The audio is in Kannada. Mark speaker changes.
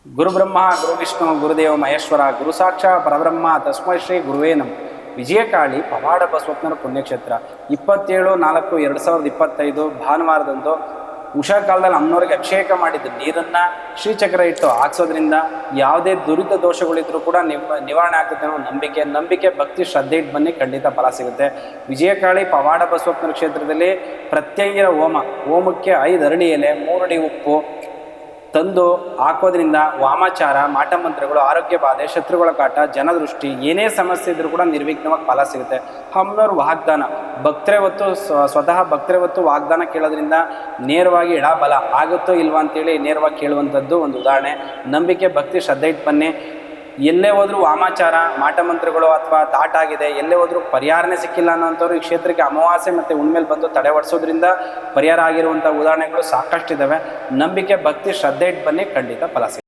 Speaker 1: ಗುರುಬ್ರಹ್ಮ ಗುರುವಿಷ್ಣು ಗುರುದೇವ ಮಹೇಶ್ವರ ಗುರು ಸಾಕ್ಷಾತ್ ಪರಬ್ರಹ್ಮ ತಸ್ಮೈ ಶ್ರೀ ಗುರುವೇ ನಮಃ. ವಿಜಯಕಾಳಿ ಪವಾಡ ಬಸವಪ್ಪನವರ ಪುಣ್ಯಕ್ಷೇತ್ರ 27/4/2025 ಭಾನುವಾರದಂದು ಉಷಾ ಕಾಲದಲ್ಲಿ ಅಮ್ಮನವ್ರಿಗೆ ಅಭಿಷೇಕ ಮಾಡಿದ್ದು ನೀರನ್ನು ಶ್ರೀಚಕ್ರ ಇಟ್ಟು ಹಾಕ್ಸೋದ್ರಿಂದ ಯಾವುದೇ ದುರಿತ ದೋಷಗಳಿದ್ರೂ ಕೂಡ ನಿವಾರಣೆ ಆಗ್ತದೆ ಅನ್ನೋ ನಂಬಿಕೆ ಭಕ್ತಿ ಶ್ರದ್ಧೆ ಇಟ್ಟು ಬನ್ನಿ, ಖಂಡಿತ ಫಲ ಸಿಗುತ್ತೆ. ವಿಜಯಕಾಳಿ ಪವಾಡ ಬಸವಪ್ಪನವರ ಕ್ಷೇತ್ರದಲ್ಲಿ ಪ್ರತ್ಯಂಗಿರ ಹೋಮಕ್ಕೆ 5 ಅರಳಿ ಎಲೆ 3 ಅಡಿ ಉಪ್ಪು ತಂದು ಹಾಕೋದ್ರಿಂದ ವಾಮಾಚಾರ, ಮಾಟಮಂತ್ರಗಳು, ಆರೋಗ್ಯ ಬಾಧೆ, ಶತ್ರುಗಳ ಕಾಟ, ಜನದೃಷ್ಟಿ ಏನೇ ಸಮಸ್ಯೆ ಇದ್ರೂ ಕೂಡ ನಿರ್ವಿಘ್ನವಾಗಿ ಫಲ ಸಿಗುತ್ತೆ. ಅಮ್ಮನವ್ರ ವಾಗ್ದಾನ ಭಕ್ತರೇ ಹೊತ್ತು ಸ್ವತಃ ಭಕ್ತರೇ ಹೊತ್ತು ವಾಗ್ದಾನ ಕೇಳೋದ್ರಿಂದ ನೇರವಾಗಿ ಬಲ ಆಗುತ್ತೋ ಇಲ್ವಾ ಅಂತೇಳಿ ನೇರವಾಗಿ ಕೇಳುವಂಥದ್ದು ಒಂದು ಉದಾಹರಣೆ. ನಂಬಿಕೆ ಭಕ್ತಿ ಶ್ರದ್ಧೆ ಇಟ್ಟು ಬನ್ನಿ. ಎಲ್ಲೇ ಹೋದ್ರೂ ವಾಮಾಚಾರ, ಮಾಟಮಂತ್ರಗಳು ಅಥವಾ ತಾಟಾಗಿದೆ, ಎಲ್ಲೇ ಹೋದ್ರೂ ಪರಿಹಾರನೇ ಸಿಕ್ಕಿಲ್ಲ ಅನ್ನೋಂಥವ್ರು ಈ ಕ್ಷೇತ್ರಕ್ಕೆ ಅಮಾವಾಸ್ಯೆ ಮತ್ತು ಹುಣ್ಮೇಲೆ ಬಂದು ತಡೆ ಹೊಡಿಸೋದ್ರಿಂದ ಪರಿಹಾರ ಆಗಿರುವಂಥ ಉದಾಹರಣೆಗಳು ಸಾಕಷ್ಟಿದ್ದಾವೆ. ನಂಬಿಕೆ ಭಕ್ತಿ ಶ್ರದ್ಧೆ ಇಟ್ಟು ಬನ್ನಿ, ಖಂಡಿತ ಫಲ ಸಿಗುತ್ತೆ.